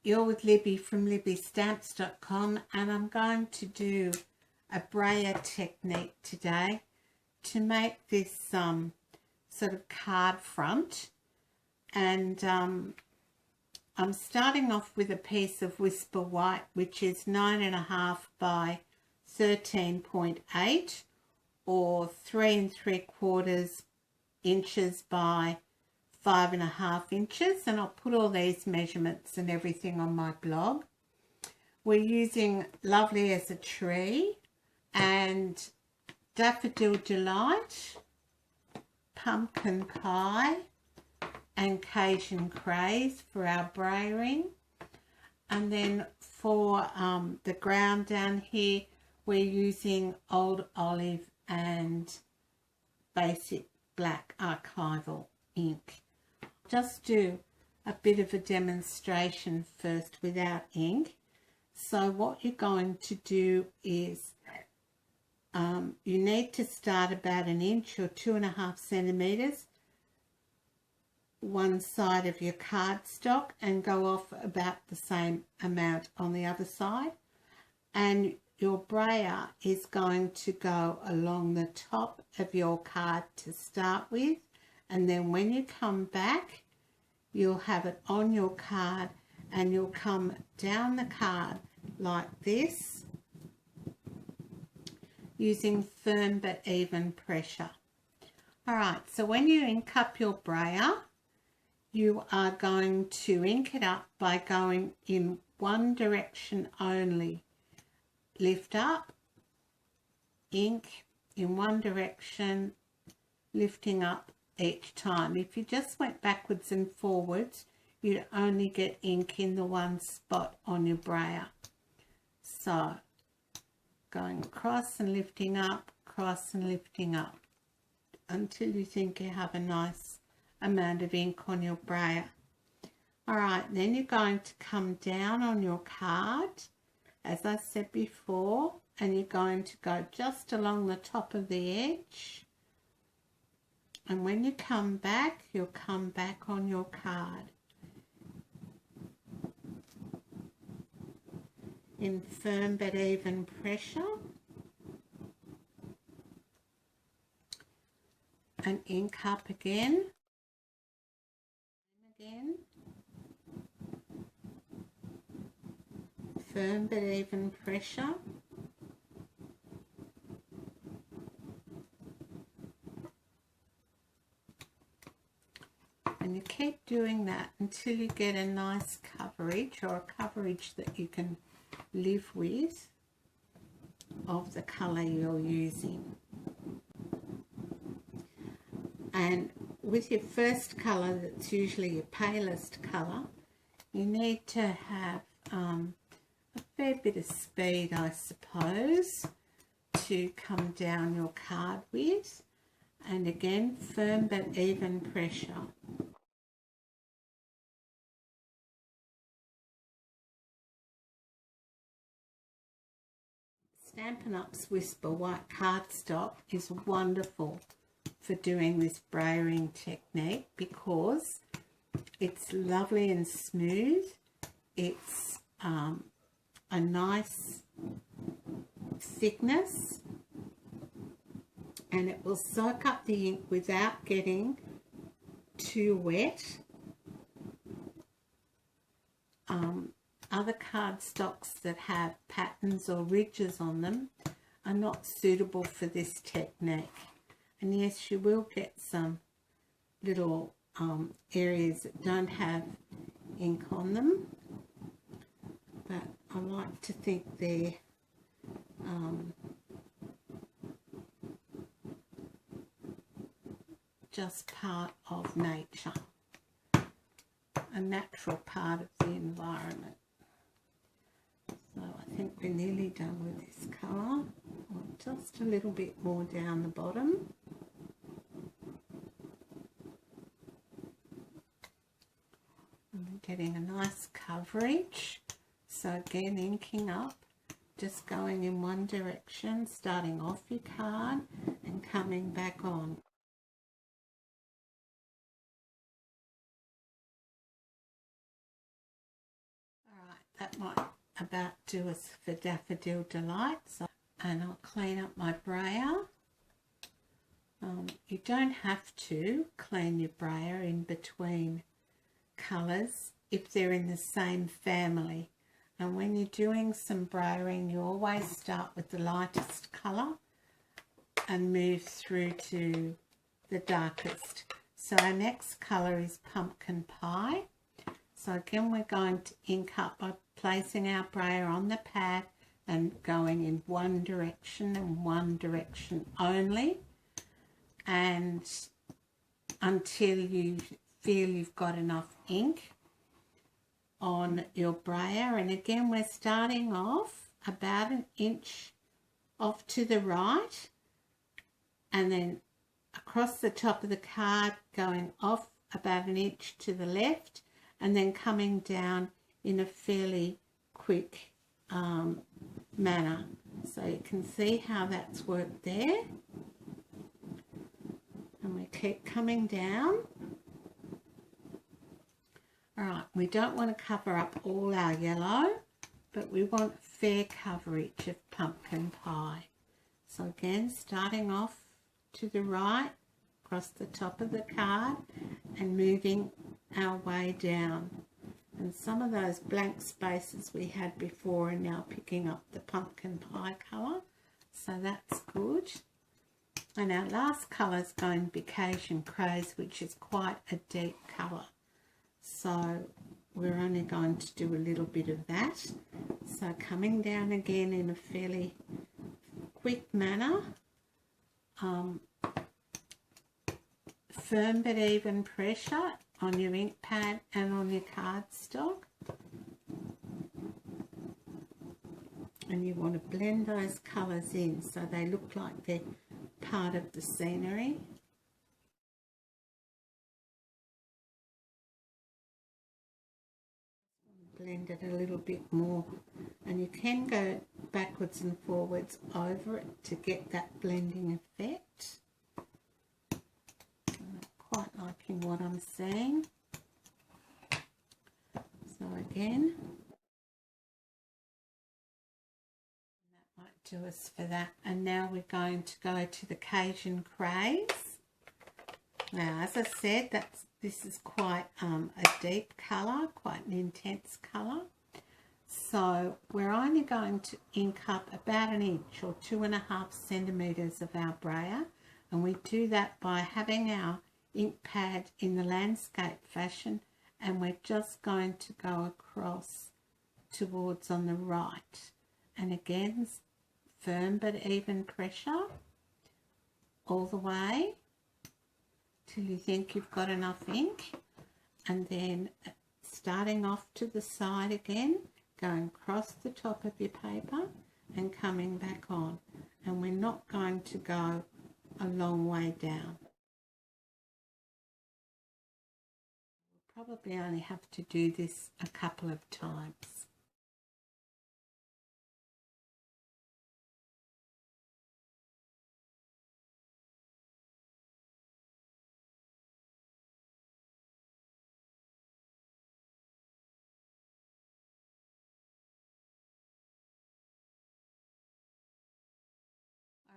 you're with Libby from libbystamps.com, and I'm going to do a brayer technique today to make this sort of card front. And I'm starting off with a piece of Whisper White, which is 9.5 by 13.8 or 3 3/4 inches by 5.5 inches, and I'll put all these measurements and everything on my blog. We're using Lovely as a Tree and Daffodil Delight, Pumpkin Pie and Cajun Craze for our brayering. And then for the ground down here, we're using Old Olive and Basic Black Archival ink. Just do a bit of a demonstration first without ink. So what you're going to do is you need to start about 1 inch or 2.5 centimeters one side of your cardstock and go off about the same amount on the other side, and your brayer is going to go along the top of your card to start with, and then when you come back you'll have it on your card and you'll come down the card like this using firm but even pressure. Alright, so when you ink up your brayer, you are going to ink it up by going in one direction only. Lift up, ink in one direction, lifting up each time. If you just went backwards and forwards, you'd only get ink in the one spot on your brayer. So going across and lifting up, across and lifting up until you think you have a nice amount of ink on your brayer. Alright, then you're going to come down on your card as I said before, and you're going to go just along the top of the edge, and when you come back you'll come back on your card in firm but even pressure and ink up again, firm but even pressure, and you keep doing that until you get a nice coverage, or a coverage that you can live with, of the colour you're using. And with your first colour, that's usually your palest colour, you need to have a fair bit of speed, I suppose, to come down your card with, and again firm but even pressure. Stampin' Up's Whisper White cardstock is wonderful for doing this brayering technique because it's lovely and smooth. It's a nice thickness, and it will soak up the ink without getting too wet. Other cardstocks that have patterns or ridges on them are not suitable for this technique. And yes, you will get some little areas that don't have ink on them, but I like to think they're just part of nature, a natural part of the environment. So I think we're nearly done with this colour. Just a little bit more down the bottom. And getting a nice coverage. So again, inking up, just going in one direction, starting off your card and coming back on. that might about do us for Daffodil Delight. So, and I'll clean up my brayer. You don't have to clean your brayer in between colours if they're in the same family. And when you're doing some brayering, you always start with the lightest colour and move through to the darkest. So our next colour is Pumpkin Pie. So again, we're going to ink up by placing our brayer on the pad and going in one direction and one direction only, and until you feel you've got enough ink on your brayer. And again, we're starting off about an inch off to the right, and then across the top of the card, going off about an inch to the left, and then coming down in a fairly quick manner. So you can see how that's worked there. And we keep coming down. All right, we don't want to cover up all our yellow, but we want fair coverage of Pumpkin Pie. So again, starting off to the right, across the top of the card, and moving our way down. And some of those blank spaces we had before are now picking up the Pumpkin Pie colour, so that's good. And our last colour is going to be Cajun Craze, which is quite a deep colour. So we're only going to do a little bit of that. So coming down again in a fairly quick manner, firm but even pressure on your ink pad and on your cardstock. And you want to blend those colours in so they look like they're part of the scenery. Blend it a little bit more, and you can go backwards and forwards over it to get that blending effect. I'm not quite liking what I'm seeing. So again, that might do us for that. And now we're going to go to the Cajun Craze. Now, as I said, this is quite a deep colour, quite an intense colour. So we're only going to ink up about an inch or 2.5 centimetres of our brayer, and we do that by having our ink pad in the landscape fashion, and we're just going to go across towards on the right. And again, firm but even pressure all the way till you think you've got enough ink, and then starting off to the side again, going across the top of your paper and coming back on. And we're not going to go a long way down. We'll probably only have to do this a couple of times.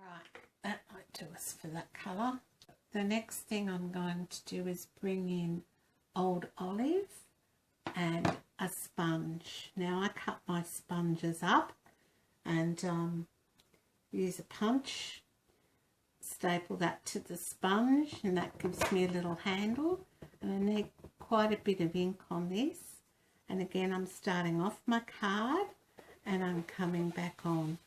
Alright, that might do us for that colour. The next thing I'm going to do is bring in Old Olive and a sponge. Now I cut my sponges up and use a punch, staple that to the sponge, and that gives me a little handle. And I need quite a bit of ink on this. And again, I'm starting off my card and I'm coming back on.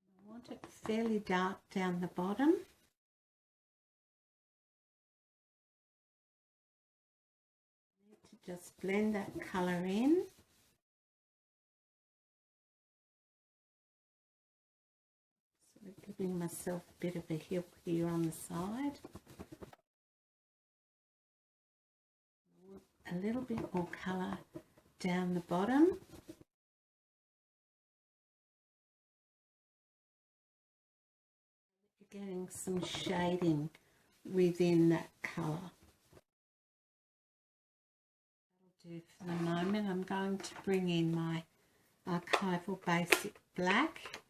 I want it fairly dark down the bottom. I need to just blend that colour in. Sort of giving myself a bit of a heel here on the side. A little bit more colour down the bottom. You're getting some shading within that colour. do for the moment, I'm going to bring in my archival basic black.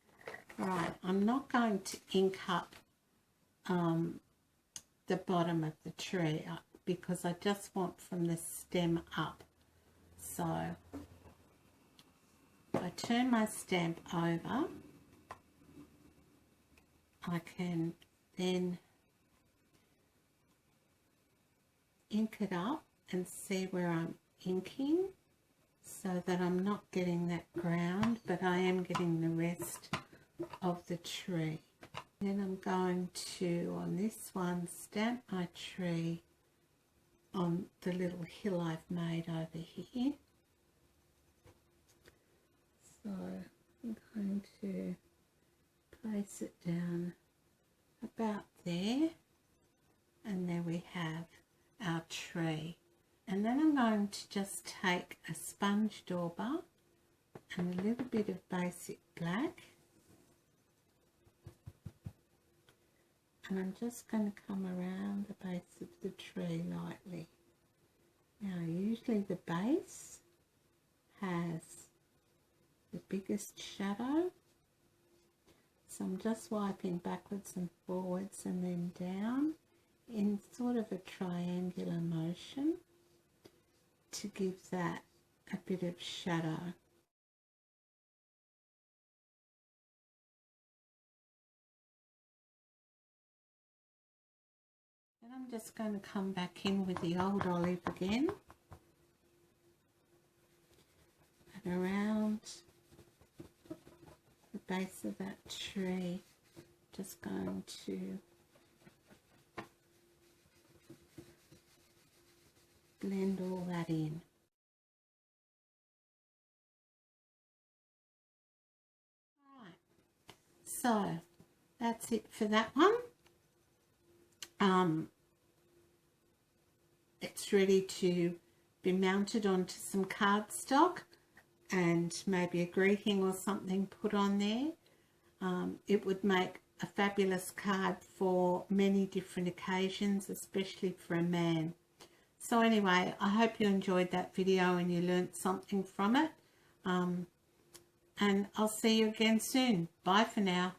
Right, I'm not going to ink up the bottom of the tree because I just want from the stem up. So if I turn my stamp over, I can then ink it up and see where I'm inking so that I'm not getting that ground, but I am getting the rest of the tree. Then I'm going to, on this one, stamp my tree on the little hill I've made over here. So I'm going to place it down about there, and there we have our tree. And then I'm going to just take a sponge dauber and a little bit of basic black, and I'm just going to come around the base of the tree lightly. Now usually the base has the biggest shadow, so I'm just wiping backwards and forwards and then down in sort of a triangular motion to give that a bit of shadow. And I'm just going to come back in with the old olive again and around the base of that tree, just going to blend all that in. Right, so that's it for that one. It's ready to be mounted onto some cardstock and maybe a greeting or something put on there. It would make a fabulous card for many different occasions, especially for a man. So anyway, I hope you enjoyed that video and you learnt something from it. And I'll see you again soon. Bye for now.